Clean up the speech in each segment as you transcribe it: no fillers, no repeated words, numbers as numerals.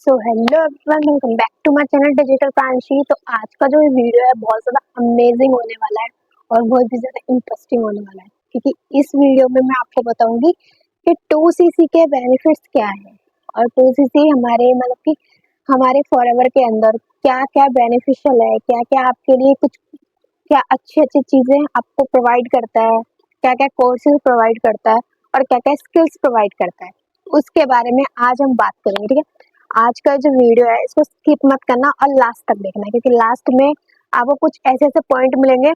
So hello everyone, welcome back to my channel digital Pranshi. तो आज का जो वीडियो है बहुत ज़्यादा अमेजिंग होने वाला है और बहुत भी ज़्यादा इंटरेस्टिंग होने वाला है, क्योंकि इस वीडियो में मैं आपको बताऊंगी कि 2cc के बेनिफिट्स क्या है और 2cc हमारे मतलब कि हमारे फॉरएवर के अंदर क्या क्या बेनिफिशियल है, क्या क्या आपके लिए कुछ क्या अच्छी अच्छी चीज़ें आपको प्रोवाइड करता है, क्या क्या कोर्सेज प्रोवाइड करता है और क्या क्या स्किल्स प्रोवाइड करता है, उसके बारे में आज हम बात करेंगे। ठीक है, आज का जो वीडियो है इसको स्किप मत करना और लास्ट तक देखना, क्योंकि लास्ट में आपको कुछ ऐसे ऐसे पॉइंट मिलेंगे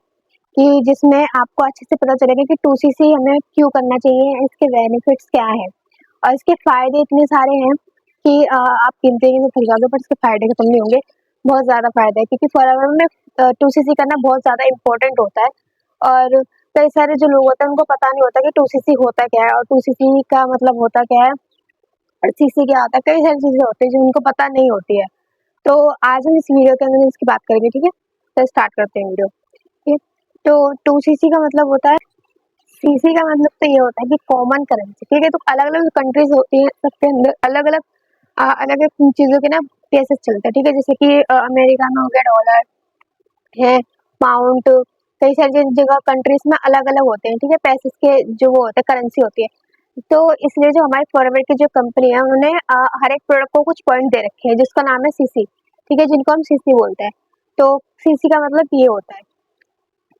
कि जिसमें आपको अच्छे से पता चलेगा कि 2cc हमें क्यों करना चाहिए, इसके बेनिफिट्स क्या है और इसके फायदे इतने सारे हैं कि आप गिनते ही थक जाओगे, पर इसके फायदे खत्म नहीं होंगे। बहुत ज़्यादा फायदा है क्योंकि फॉरएवर में 2cc करना बहुत ज़्यादा इम्पोर्टेंट होता है। और कई सारे जो लोग होते हैं उनको पता नहीं होता कि 2cc होता क्या है और 2cc का मतलब होता क्या है और सीसी क्या होता है। कई सारी चीजें होती है जो उनको पता नहीं होती है। तो आज हम इस वीडियो के अंदर इसकी बात करेंगे। ठीक है, तो स्टार्ट करते हैं वीडियो। ठीक है, तो 2cc का मतलब होता है, सीसी का मतलब तो ये होता है कि कॉमन करेंसी। ठीक है, तो अलग अलग कंट्रीज होती है, सबके अंदर अलग अलग अलग अलग चीजों के ना केसेस चलते हैं। ठीक है, जैसे कि अमेरिका में हो गया डॉलर है, पाउंड, कई सारी जगह कंट्रीज में अलग अलग होते हैं। ठीक है, पैसे के जो वो होते हैं करेंसी होती है। तो इसलिए जो हमारे फॉरवर्ड की जो कंपनी है उन्होंने हर एक प्रोडक्ट को कुछ पॉइंट दे रखे हैं जिसका नाम है सीसी। ठीक है, जिनको हम सीसी बोलते हैं। तो सीसी का मतलब ये होता है।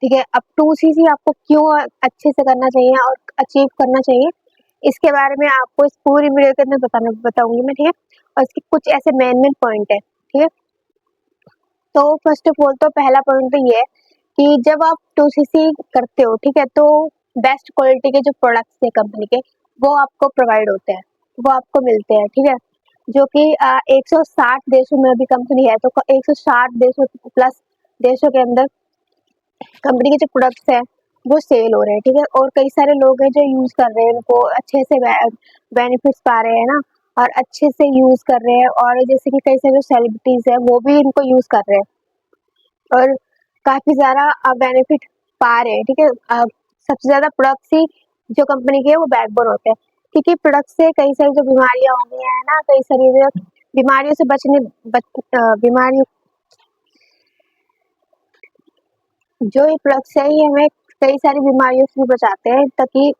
ठीक है, अब 2cc आपको क्यों अच्छे से करना चाहिए और अचीव करना चाहिए, इसके बारे में आपको इस पूरी वीडियो के अंदर बताऊंगी मैं। ठीक है, और इसके कुछ ऐसे मेन मेन पॉइंट है। ठीक है, तो फर्स्ट ऑफ ऑल तो पहला पॉइंट तो ये है कि जब आप 2cc करते हो, ठीक है, तो बेस्ट क्वालिटी के जो प्रोडक्ट्स है कंपनी के वो आपको प्रोवाइड होते हैं, वो आपको मिलते हैं। ठीक है, जो कि 160 देशों में अभी कंपनी है, तो 160 देशों प्लस देशों के अंदर कंपनी के जो प्रोडक्ट्स है वो सेल हो रहे हैं। ठीक है, और कई सारे लोग हैं जो यूज कर रहे हैं, उनको अच्छे से बेनिफिट्स पा रहे हैं ना, और अच्छे से यूज कर रहे हैं। और जैसे कि कई सारे सेलिब्रिटीज है वो भी इनको यूज कर रहे हैं और काफी ज्यादा बेनिफिट पा रहे हैं। ठीक है, सबसे ज्यादा प्रोडक्ट्स ही जो कंपनी के है वो बैकबोन होते हैं, क्योंकि प्रोडक्ट से कई सारी जो बीमारियां हो गई है ना, कई सारी जो बीमारियों से बीमारियों जो ये प्रोडक्ट्स है ये हमें कई सारी बीमारियों से भी बचाते हैं, ताकि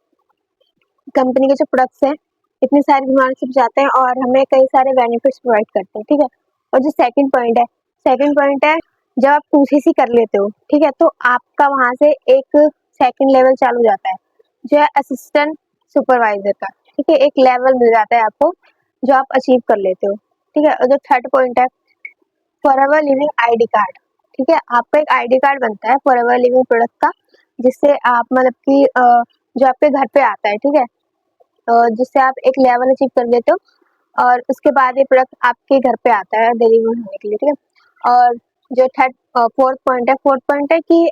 कंपनी के जो प्रोडक्ट्स हैं इतनी सारी बीमारियों से बचाते हैं और हमें कई सारे बेनिफिट्स प्रोवाइड करते हैं। ठीक है, और जो सेकंड पॉइंट है, जब आप 2cc कर लेते हो, ठीक है, तो आपका वहां से एक सेकंड लेवल चालू हो जाता है जो है असिस्टेंट सुपरवाइजर का। ठीक है, एक लेवल मिल जाता है आपको जो आप अचीव कर लेते हो। ठीक है, और जो थर्ड पॉइंट है, फॉरएवर लिविंग आईडी कार्ड। ठीक है, आपका एक आईडी कार्ड बनता है फॉरएवर लिविंग प्रोडक्ट का, जिससे आप मतलब कि जो आपके घर पे आता है। ठीक है, जिससे आप एक लेवल अचीव कर लेते हो और उसके बाद ये प्रोडक्ट आपके घर पे आता है डिलीवर होने के लिए। ठीक है, और जो फोर्थ पॉइंट है कि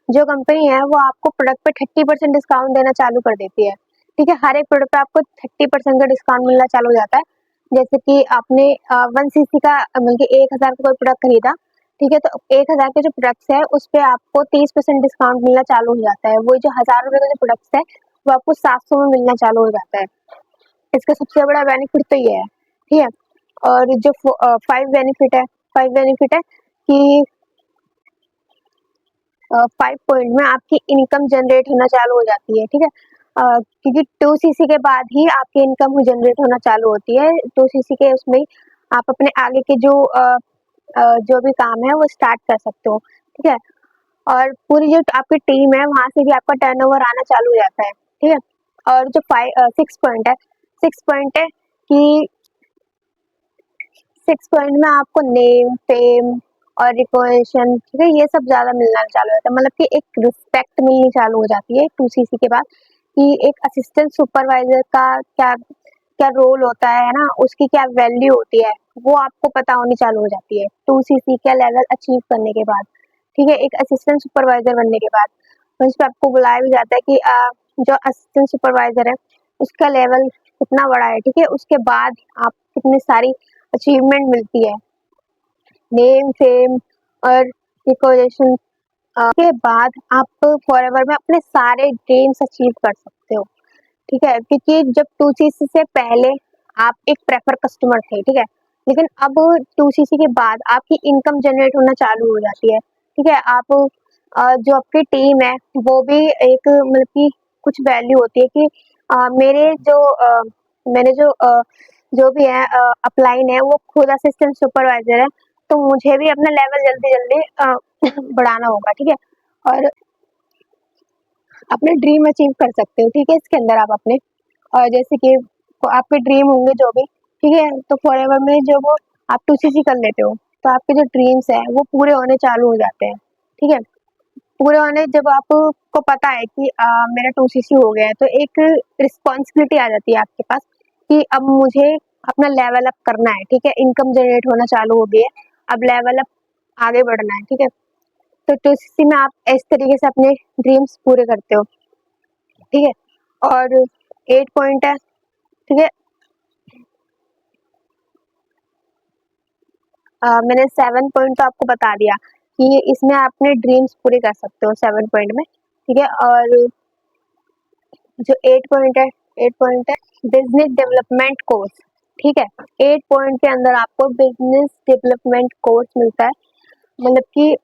जो कंपनी है वो आपको प्रोडक्ट पे 30% डिस्काउंट देना चालू कर देती है। ठीक है, हर एक प्रोडक्ट पे आपको 30% का डिस्काउंट मिलना चालू हो जाता है। जैसे कि आपने 1cc का मतलब 1000 का कोई प्रोडक्ट खरीदा, ठीक है, तो 1000 के जो प्रोडक्ट्स है उस पे आपको 30% डिस्काउंट मिलना चालू हो जाता है। वो जो 1000 रुपए का जो प्रोडक्ट्स है वो आपको 700 में मिलना चालू हो जाता है। इसका सबसे बड़ा बेनिफिट तो ये है। ठीक है, और जो फाइव बेनिफिट है कि 5 पॉइंट में आपकी इनकम जनरेट होना चालू हो जाती है। ठीक है, क्योंकि 2cc के बाद ही आपकी इनकम जनरेट होना चालू होती है। 2cc के उसमें आप अपने आगे के जो भी काम है वो स्टार्ट कर सकते हो। ठीक है, और पूरी जो आपकी टीम है वहां से भी आपका टर्नओवर आना चालू हो जाता है। ठीक है, और जो 6 पॉइंट है कि 6 पॉइंट में आपको नेम फेम और रिकॉग्निशन, ठीक है, ये सब ज्यादा मिलना चालू होता है। मतलब कि एक रिस्पेक्ट मिलनी चालू हो जाती है 2cc के बाद, कि एक असिस्टेंट सुपरवाइजर का क्या क्या रोल होता है ना, उसकी क्या वैल्यू होती है वो आपको पता होनी चालू हो जाती है 2cc का लेवल अचीव करने के बाद। ठीक है, एक असिस्टेंट सुपरवाइजर बनने के बाद उस पर आपको बुलाया भी जाता है कि जो असिस्टेंट सुपरवाइजर है उसका लेवल कितना बड़ा है। ठीक है, उसके बाद आप कितनी सारी अचीवमेंट मिलती है, नेम फेम और रिकॉग्निशन के बाद आप फॉरएवर में अपने सारे ड्रीम्स अचीव कर सकते हो। ठीक है, क्योंकि जब 2cc से पहले आप एक प्रेफर कस्टमर थे, ठीक है, लेकिन अब 2cc के बाद आपकी इनकम जनरेट होना चालू हो जाती है। ठीक है, आप जो आपकी टीम है वो भी एक मतलब कि कुछ वैल्यू होती है कि मैंने जो भी है अपलाइन है वो खुद असिस्टेंट सुपरवाइजर है, तो मुझे भी अपना लेवल जल्दी जल्दी बढ़ाना होगा। ठीक है, और अपने ड्रीम अचीव कर सकते हो। ठीक है, इसके अंदर आप अपने और जैसे कि आपके ड्रीम होंगे जो भी, ठीक है, तो फॉरएवर में जो वो आप 2cc कर लेते हो तो आपके जो ड्रीम्स है वो पूरे होने चालू हो जाते हैं। ठीक है, पूरे होने जब आपको पता है कि मेरा 2cc हो गया है तो एक रिस्पॉन्सिबिलिटी आ जाती है आपके पास कि अब मुझे अपना लेवल अप करना है। ठीक है, इनकम जनरेट होना चालू हो गई है, अब लेवल अप आगे बढ़ना है। ठीक है, तो 2cc में आप इस तरीके से अपने ड्रीम्स पूरे करते हो। ठीक है, और 8 पॉइंट है। ठीक है, मैंने 7 पॉइंट तो आपको बता दिया कि इसमें आप अपने ड्रीम्स पूरे कर सकते हो 7 पॉइंट में। ठीक है, और जो 8 पॉइंट है, 8 पॉइंट है बिजनेस डेवलपमेंट कोर्स। ठीक है, 8 पॉइंट के अंदर आपको बिजनेस डेवलपमेंट कोर्स मिलता है। मतलब कि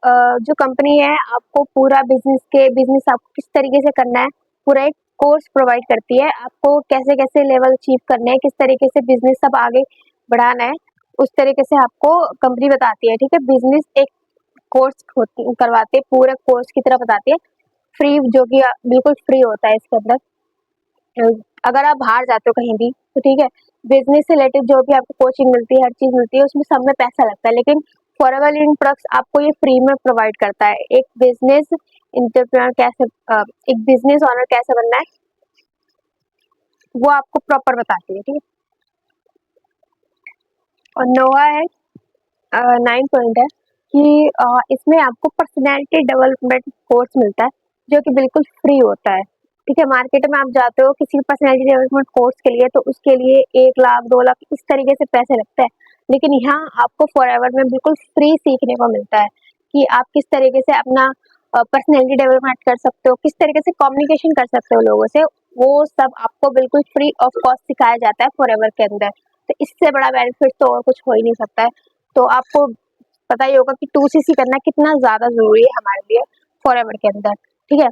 जो कंपनी है आपको पूरा बिजनेस आपको किस तरीके से करना है पूरा एक कोर्स प्रोवाइड करती है। आपको कैसे कैसे लेवल अचीव करने हैं, किस तरीके से बिजनेस सब आगे बढ़ाना है, उस तरीके से आपको कंपनी बताती है। ठीक है, बिजनेस एक कोर्स करवाते हैं, पूरे कोर्स की तरह बताती है, फ्री, जो कि बिल्कुल फ्री होता है इसके अंदर। अगर आप बाहर जाते हो कहीं भी तो ठीक है, बिजनेस से रिलेटेड जो भी आपको कोचिंग मिलती है, हर चीज मिलती है, उसमें सब में पैसा लगता है, लेकिन फॉरएवर लीडिंग प्रोडक्ट्स आपको ये फ्री में प्रोवाइड करता है। एक बिजनेस इंटरप्रेन्योर कैसे एक बिजनेस ओनर कैसे बनना है वो आपको प्रॉपर बताती है। ठीक है, और नोवा है 9 पॉइंट है कि इसमें आपको पर्सनैलिटी डेवलपमेंट कोर्स मिलता है जो कि बिल्कुल फ्री होता है। ठीक है, मार्केट में आप जाते हो किसी भी पर्सनैलिटी डेवलपमेंट कोर्स के लिए तो उसके लिए 1 लाख 2 लाख इस तरीके से पैसे लगते हैं, लेकिन यहाँ आपको फॉरएवर में बिल्कुल फ्री सीखने को मिलता है कि आप किस तरीके से अपना पर्सनैलिटी डेवलपमेंट कर सकते हो, किस तरीके से कम्युनिकेशन कर सकते हो लोगों से, वो सब आपको बिल्कुल फ्री ऑफ कॉस्ट सिखाया जाता है फॉरएवर के अंदर। तो इससे बड़ा बेनिफिट तो और कुछ हो ही नहीं सकता है। तो आपको पता ही होगा कि 2cc करना कितना ज्यादा जरूरी है हमारे लिए फॉरएवर के अंदर। ठीक है,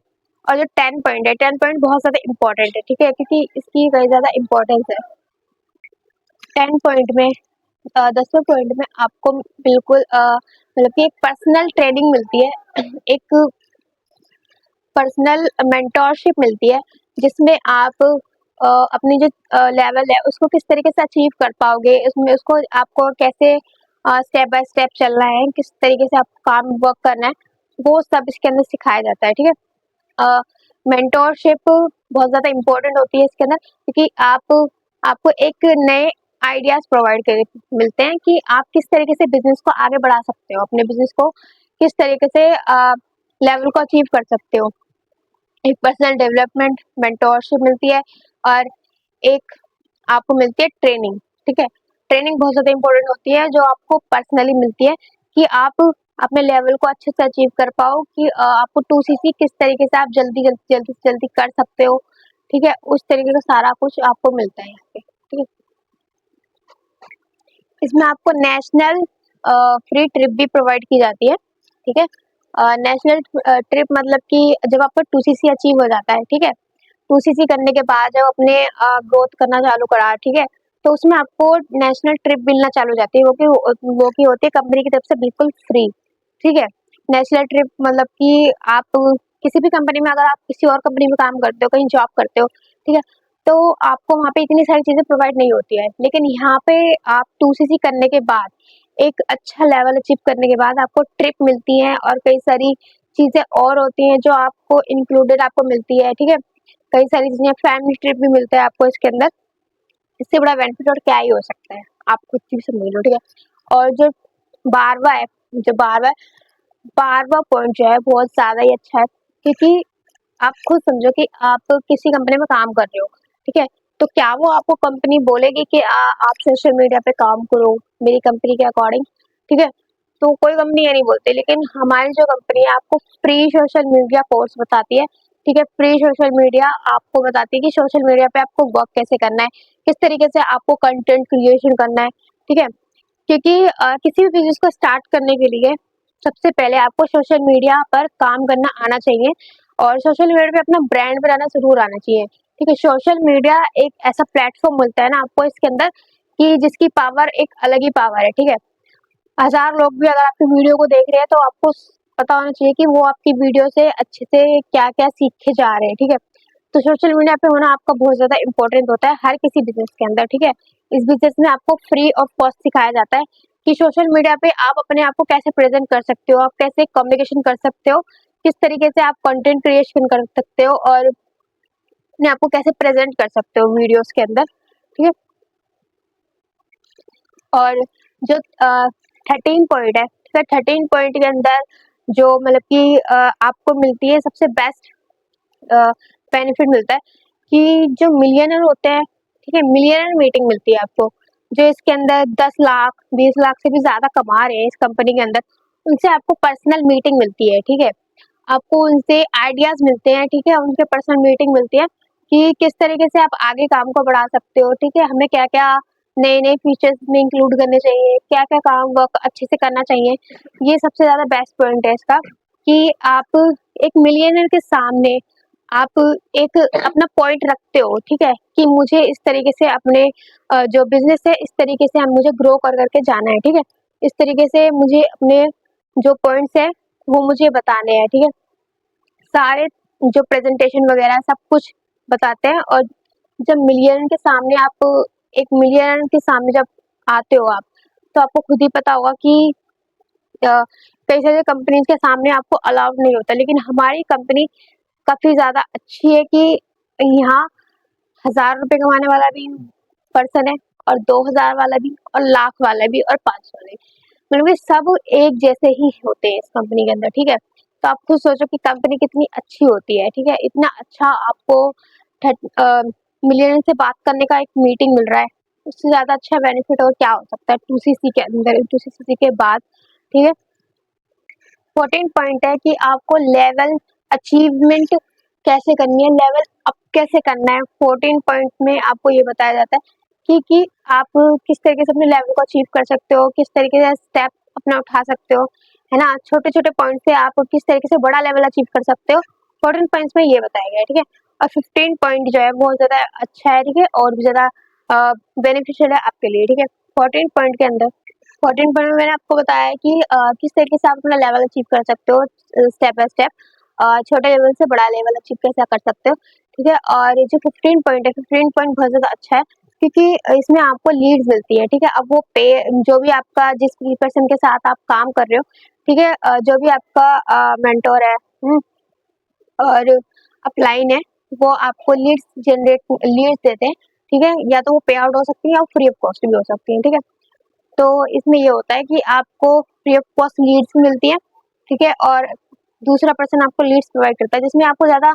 और जो 10 पॉइंट है, 10 पॉइंट बहुत ज्यादा इंपॉर्टेंट है। ठीक है, क्योंकि इसकी कई ज्यादा इंपॉर्टेंस है। 10 पॉइंट में 10वें पॉइंट में आपको बिल्कुल मतलब कि एक पर्सनल ट्रेनिंग मिलती है, एक पर्सनल मेंटोरशिप मिलती है, जिसमें आप अपनी जो लेवल है उसको किस तरीके से अचीव कर पाओगे, उसमें उसको आपको कैसे स्टेप बाय स्टेप चलना है, किस तरीके से आपको काम वर्क करना है, वो सब इसके अंदर सिखाया जाता है। ठीक है, मेंटोरशिप बहुत ज़्यादा इम्पोर्टेंट होती है इसके अंदर, क्योंकि आपको एक नए आइडियाज प्रोवाइड कर मिलते हैं कि आप किस तरीके से बिजनेस को आगे बढ़ा सकते हो, अपने बिजनेस को किस तरीके से लेवल को अचीव कर सकते हो। एक पर्सनल डेवलपमेंट मेंटोरशिप मिलती है, और एक आपको मिलती है ट्रेनिंग। ठीक है, ट्रेनिंग बहुत ज़्यादा इम्पोर्टेंट होती है जो आपको पर्सनली मिलती है कि आप अपने लेवल को अच्छे से अचीव कर पाओ, कि आपको 2cc किस तरीके से आप जल्दी से जल्दी कर सकते हो। ठीक है, उस तरीके का सारा कुछ आपको मिलता है यहाँ पे। ठीक है, इसमें आपको नेशनल फ्री ट्रिप भी प्रोवाइड की जाती है। ठीक है, नेशनल ट्रिप मतलब कि जब आपका 2cc अचीव हो जाता है, ठीक है, 2cc करने के बाद जब अपने ग्रोथ करना चालू करा, ठीक है, तो उसमें आपको नेशनल ट्रिप मिलना चालू हो जाती है, वो की होती है कंपनी की तरफ से बिल्कुल फ्री। ठीक है, नेशनल ट्रिप मतलब कि आप किसी भी कंपनी में, अगर आप किसी और कंपनी में काम करते हो, कहीं जॉब करते हो, ठीक है, तो आपको वहाँ पे इतनी सारी चीज़ें प्रोवाइड नहीं होती है, लेकिन यहाँ पे आप 2cc करने के बाद एक अच्छा लेवल अचीव करने के बाद आपको ट्रिप मिलती है, और कई सारी चीज़ें और होती हैं जो आपको इंक्लूडेड आपको मिलती है। ठीक है, कई सारी चीज़ें, फैमिली ट्रिप भी मिलता है आपको इसके अंदर। इससे बड़ा बेनिफिट और क्या ही हो सकता है, आप खुद चीज समझ लो। ठीक है, और जो 12वां है, जो 12वां पॉइंट जो है बहुत ज्यादा ही अच्छा है, क्योंकि आप खुद समझो कि आप किसी कंपनी में काम कर रहे हो, ठीक है, तो क्या वो आपको कंपनी बोलेगी कि आप सोशल मीडिया पे काम करो मेरी कंपनी के अकॉर्डिंग। ठीक है, तो कोई कंपनी ये नहीं बोलती, लेकिन हमारी जो कंपनी है आपको फ्री सोशल मीडिया कोर्स बताती है। ठीक है, फ्री सोशल मीडिया आपको बताती है कि सोशल मीडिया पे आपको वर्क कैसे करना है, किस तरीके से आपको कंटेंट क्रिएशन करना है। ठीक है, क्योंकि किसी भी बिजनेस को स्टार्ट करने के लिए सबसे पहले आपको सोशल मीडिया पर काम करना आना चाहिए और सोशल मीडिया पे अपना ब्रांड बनाना जरूर आना चाहिए। ठीक है, सोशल मीडिया एक ऐसा प्लेटफॉर्म मिलता है ना आपको इसके अंदर कि जिसकी पावर एक अलग ही पावर है। ठीक है, हजार लोग भी अगर आपकी वीडियो को देख रहे हैं तो आपको पता होना चाहिए कि वो आपकी वीडियो से अच्छे से क्या क्या सीख के जा रहे हैं। ठीक है, तो सोशल मीडिया पे होना आपका बहुत ज्यादा इंपॉर्टेंट होता है हर किसी बिजनेस के अंदर। ठीक है, इस बिजनेस में आपको फ्री ऑफ कॉस्ट सिखाया जाता है कि सोशल मीडिया पे आप अपने आप को कैसे प्रेजेंट कर सकते हो, आप कैसे कम्युनिकेशन कर सकते हो, किस तरीके से आप कंटेंट क्रिएशन कर सकते हो और अपने आप को कैसे प्रेजेंट कर सकते हो वीडियोस के अंदर। ठीक है, और जो 13 पॉइंट है, ठीक है, 13 पॉइंट के अंदर जो मतलब कि आपको मिलती है सबसे बेस्ट बेनिफिट मिलता है कि जो मिलियनर होते हैं, ठीक है, मिलियनर मीटिंग मिलती है आपको, जो इसके अंदर 10 लाख 20 लाख से भी ज्यादा कमा रहे हैं इस कंपनी के अंदर, उनसे आपको पर्सनल मीटिंग मिलती है। ठीक है, आपको उनसे आइडियाज मिलते हैं। ठीक है, उनके पर्सनल मीटिंग मिलती है कि किस तरीके से आप आगे काम को बढ़ा सकते हो। ठीक है, हमें क्या क्या नए नए फीचर्स में इंक्लूड करने चाहिए, क्या क्या काम वर्क अच्छे से करना चाहिए। ये सबसे ज्यादा बेस्ट पॉइंट है इसका कि आप एक मिलियनर के सामने आप एक अपना पॉइंट रखते हो। ठीक है, कि मुझे इस तरीके से अपने जो बिजनेस है इस तरीके से हम मुझे ग्रो कर करके जाना है। ठीक है, इस तरीके से मुझे अपने जो पॉइंट्स है वो मुझे बताने हैं। ठीक है, सारे जो प्रेजेंटेशन वगैरह सब कुछ बताते हैं। और जब मिलियन के सामने आप एक मिलियन के सामने जब आते हो आप, तो आपको खुद ही पता होगा कि कई सारे कंपनीज के सामने आपको अलाउड नहीं होता, लेकिन हमारी कंपनी काफी ज्यादा अच्छी है कि यहाँ 1000 रुपए कमाने वाला भी पर्सन है और 2000 वाला भी और लाख वाला भी और 5 वाला भी, मतलब कि सब एक जैसे ही होते हैं इस कंपनी के अंदर। ठीक है, तो आप खुद सोचो कि कंपनी कितनी अच्छी होती है। ठीक है, इतना अच्छा आपको मिलियन से बात करने का एक मीटिंग मिल रहा है, उससे ज्यादा अच्छा बेनिफिट और क्या हो सकता है 2CC के अंदर, 2CC के बाद। ठीक है, 14 पॉइंट है कि आपको लेवल अचीवमेंट कैसे करनी है, लेवल अप कैसे करना है। 14 पॉइंट में आपको ये बताया जाता है कि आप किस तरीके से अपने लेवल को अचीव कर सकते हो, किस तरीके से स्टेप अपना उठा सकते हो, है ना। छोटे छोटे पॉइंट से आप किस तरीके से बड़ा लेवल अचीव कर सकते हो, 14 पॉइंट्स में ये बताया गया है। ठीक है, और 15 पॉइंट जो है बहुत ज्यादा अच्छा है। ठीक है, और भी ज्यादा बेनिफिशियल है आपके लिए। ठीक है, 14 पॉइंट के अंदर 14 पॉइंट में मैंने आपको बताया है कि किस तरीके से आप अपना लेवल अचीव कर सकते हो स्टेप बाय स्टेप, छोटे लेवल से बड़ा लेवल अचीव कैसे कर सकते हो। ठीक है, और ये जो 15 पॉइंट है, 15 पॉइंट बहुत ज्यादा अच्छा है क्योंकि इसमें आपको लीड्स मिलती है। ठीक है, अब वो पे जो भी आपका जिस पर्सन के साथ आप काम कर रहे हो, ठीक है, जो भी आपका मेंटोर है और अपलाइन है, वो आपको लीड्स देते हैं। ठीक है, या तो वो पे आउट हो सकती है या फ्री ऑफ कॉस्ट भी हो सकती है। ठीक है, तो इसमें ये होता है कि आपको फ्री ऑफ कॉस्ट लीड्स मिलती है। ठीक है, और दूसरा पर्सन आपको लीड्स प्रोवाइड करता है जिसमें आपको ज्यादा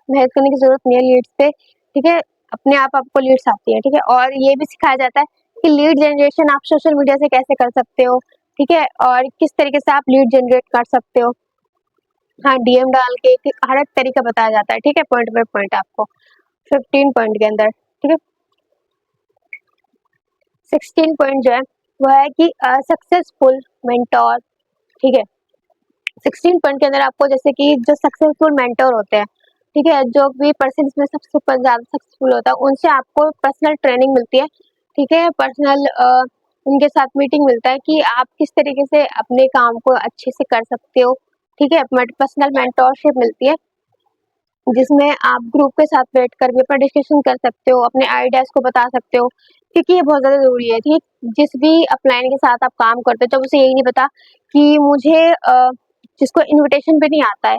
मेहनत करने की जरूरत नहीं है लीड्स पे। ठीक है, अपने आप आपको लीड्स आती है। ठीक है, और ये भी सिखाया जाता है कि लीड जनरेशन आप सोशल मीडिया से कैसे कर सकते हो। ठीक है, और किस तरीके से आप लीड जनरेट कर सकते हो, हाँ, डीएम डाल के हर एक तरीका बताया जाता है। ठीक है, पॉइंट बाय पॉइंट आपको 15 पॉइंट के अंदर। ठीक है, 16 पॉइंट जो है वो है कि सक्सेसफुल मेंटोर। ठीक है, 16 पॉइंट के अंदर आपको जैसे कि जो सक्सेसफुल मेंटोर होते हैं, ठीक है, जो भी पर्सन इसमें सबसे ज्यादा सक्सेसफुल होता है उनसे आपको पर्सनल ट्रेनिंग मिलती है। ठीक है, पर्सनल उनके साथ मीटिंग मिलता है कि आप किस तरीके से अपने काम को अच्छे से कर सकते हो। ठीक है, पर्सनल मेंटोरशिप मिलती है जिसमें आप ग्रुप के साथ बैठ कर भी अपना डिस्कशन कर सकते हो, अपने आइडियाज को बता सकते हो, क्योंकि ये बहुत ज्यादा जरूरी है। ठीक है, जिस भी अपलाइन के साथ आप काम करते हो जब उसे यही नहीं पता कि मुझे जिसको इनविटेशन भी नहीं आता है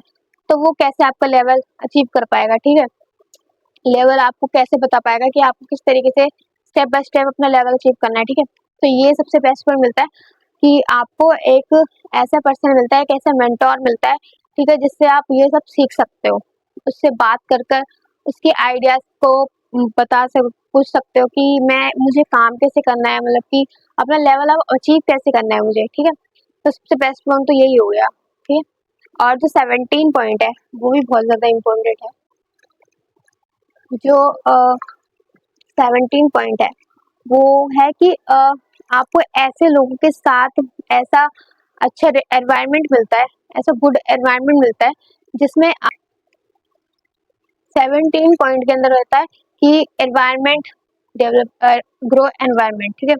तो वो कैसे आपका लेवल अचीव कर पाएगा। ठीक है, लेवल आपको कैसे बता पाएगा कि आपको किस तरीके से स्टेप बाय स्टेप अपना लेवल अचीव करना है। ठीक है, तो ये सबसे बेस्ट पॉइंट मिलता है कि आपको एक ऐसा पर्सन मिलता है, एक ऐसा मेंटोर मिलता है। ठीक है, जिससे आप ये सब सीख सकते हो, उससे बात कर कर उसके आइडियाज को बता सक पूछ सकते हो कि मैं मुझे काम कैसे करना है, मतलब कि अपना लेवल अब अचीव कैसे करना है मुझे। ठीक है, तो सबसे बेस्ट पॉइंट तो यही हो गया। ठीक है, और जो 17 पॉइंट है वो भी बहुत ज्यादा इम्पोर्टेंट है। जो 17 पॉइंट है वो है कि आपको ऐसे लोगों के साथ ऐसा अच्छा एनवायरनमेंट मिलता है, ऐसा गुड एनवायरनमेंट मिलता है जिसमें 17 पॉइंट के अंदर रहता है कि एनवायरनमेंट डेवलप ग्रो एनवायरनमेंट। ठीक है,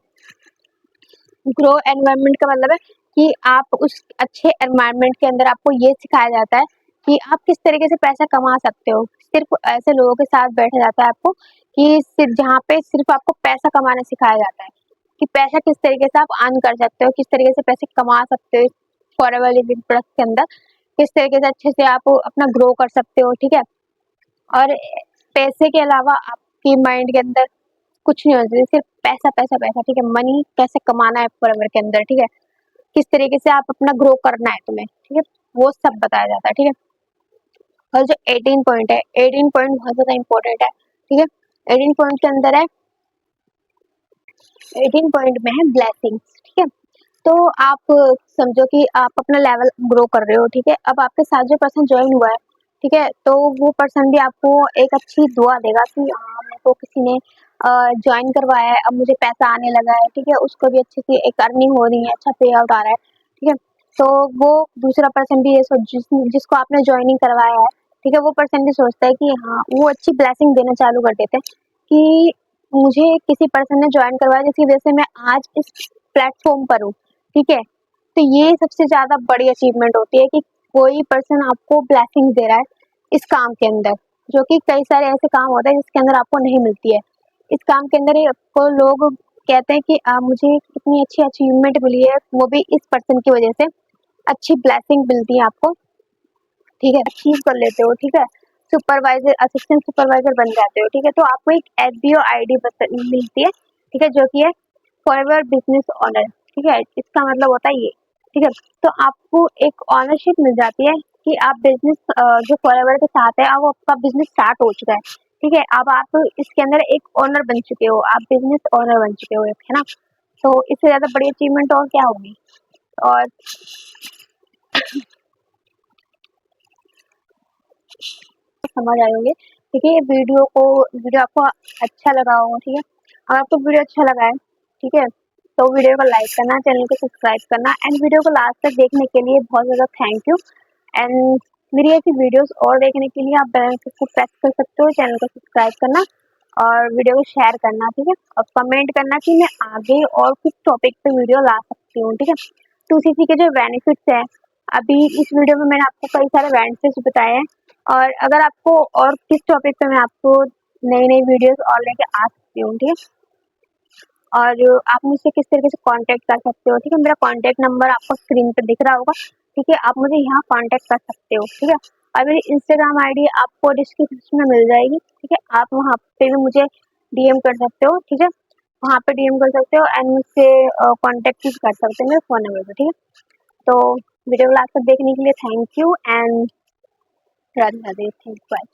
ग्रो एनवायरनमेंट का मतलब है कि आप उस अच्छे एनवायरनमेंट के अंदर आपको ये सिखाया जाता है कि आप किस तरीके से पैसा कमा सकते हो। सिर्फ ऐसे लोगों के साथ बैठा जाता है आपको कि सिर्फ जहाँ पे सिर्फ आपको पैसा कमाना सिखाया जाता है कि पैसा किस तरीके से आप अर्न कर सकते हो, किस तरीके से पैसे कमा सकते हो फॉरएवर लिविंग प्रोडक्ट के अंदर, किस तरीके से अच्छे से आप अपना ग्रो कर सकते हो। ठीक है, और पैसे के अलावा आपकी माइंड के अंदर कुछ नहीं होना चाहिए, सिर्फ पैसा पैसा पैसा। ठीक है, मनी कैसे कमाना है फॉरएवर के अंदर। ठीक है, किस तरीके से आप अपना ग्रो करना है तुम्हें। ठीक है, वो सब बताया जाता है। ठीक है, और जो 18 पॉइंट है, 18 पॉइंट बहुत ज्यादा इंपॉर्टेंट है। ठीक है, 18 पॉइंट के अंदर है, 18 पॉइंट में है ब्लेसिंग्स। ठीक है, तो आप समझो कि आप अपना लेवल ग्रो कर रहे हो। ठीक है, अब आपके साथ जो पर्सन ज्वाइन हुआ है, ठीक है, तो वो पर्सन भी आपको एक अच्छी दुआ देगा कि हाँ मेरे को किसी ने ज्वाइन करवाया है, अब मुझे पैसा आने लगा है। ठीक है, उसको भी अच्छी सी एक अर्निंग हो रही है, अच्छा पे आउट आ रहा है। ठीक है, तो वो दूसरा पर्सन भी ये सोच जिसको आपने ज्वाइनिंग करवाया है, ठीक है, वो पर्सन भी सोचता है कि हाँ वो अच्छी ब्लेसिंग देना चालू कर देते हैं कि मुझे किसी पर्सन ने ज्वाइन करवाया जिसकी वजह से मैं आज इस प्लेटफॉर्म पर हूँ। ठीक है, तो ये सबसे ज्यादा बड़ी अचीवमेंट होती है कि कोई पर्सन आपको ब्लेसिंग दे रहा है इस काम के अंदर, जो कि कई सारे ऐसे काम होते हैं जिसके अंदर आपको नहीं मिलती है। इस काम के अंदर ही आपको लोग कहते हैं कि मुझे कितनी अच्छी अचीवमेंट मिली है, वो भी इस पर्सन की वजह से अच्छी ब्लेसिंग मिलती है आपको। ठीक है, अचीव कर लेते हो। ठीक है, सुपरवाइजर असिस्टेंट सुपरवाइजर बन जाते हो। ठीक है, तो आपको एक एसबीओ आईडी मिलती है। ठीक है, जो कि है फॉरएवर बिजनेस ऑनर। ठीक है, इसका मतलब होता है ये। ठीक है, तो आपको एक ऑनरशिप मिल जाती है कि आप बिजनेस जो फॉरएवर के साथ है, अब आपका बिजनेस स्टार्ट हो चुका है। ठीक है, अब आप इसके अंदर एक ओनर बन चुके हो, आप बिजनेस ओनर बन चुके हो, है ना। तो इससे ज्यादा बड़ी अचीवमेंट और क्या होगी। और समझ आए होंगे। ठीक है, ये वीडियो आपको अच्छा लगा होगा। ठीक है, अगर आपको वीडियो अच्छा लगा है, ठीक है, तो वीडियो को लाइक करना, चैनल को सब्सक्राइब करना एंड वीडियो को लास्ट तक देखने के लिए बहुत ज़्यादा थैंक यू। एंड मेरी ऐसी वीडियोस और देखने के लिए आप बेल आइकन को प्रेस कर सकते हो, चैनल को सब्सक्राइब करना और वीडियो को शेयर करना। ठीक है, और कमेंट करना कि मैं आगे और किस टॉपिक पे वीडियो ला सकती हूँ। ठीक है, 2CC के जो बेनिफिट्स हैं, अभी इस वीडियो में मैंने आपको कई सारे बेनिफिट्स बताए हैं, और अगर आपको और किस टॉपिक पे मैं आपको नई नई वीडियोस और लेके आ सकती हूँ। ठीक है, और आप मुझसे किस तरीके से कांटेक्ट कर सकते हो। ठीक है, मेरा कांटेक्ट नंबर आपको स्क्रीन पे दिख रहा होगा। ठीक है, आप मुझे यहाँ कांटेक्ट कर सकते हो। ठीक है, और मेरी इंस्टाग्राम आईडी आपको डिस्क्रिप्शन में मिल जाएगी। ठीक है, आप वहाँ पे भी मुझे डीएम कर सकते हो। ठीक है, वहाँ पे डीएम कर सकते हो एंड मुझसे कांटेक्ट भी कर सकते हो मेरे फ़ोन नंबर पे। ठीक है, तो वीडियो को लास्ट तक देखने के लिए thank you and Radhe Radhe, thank bye.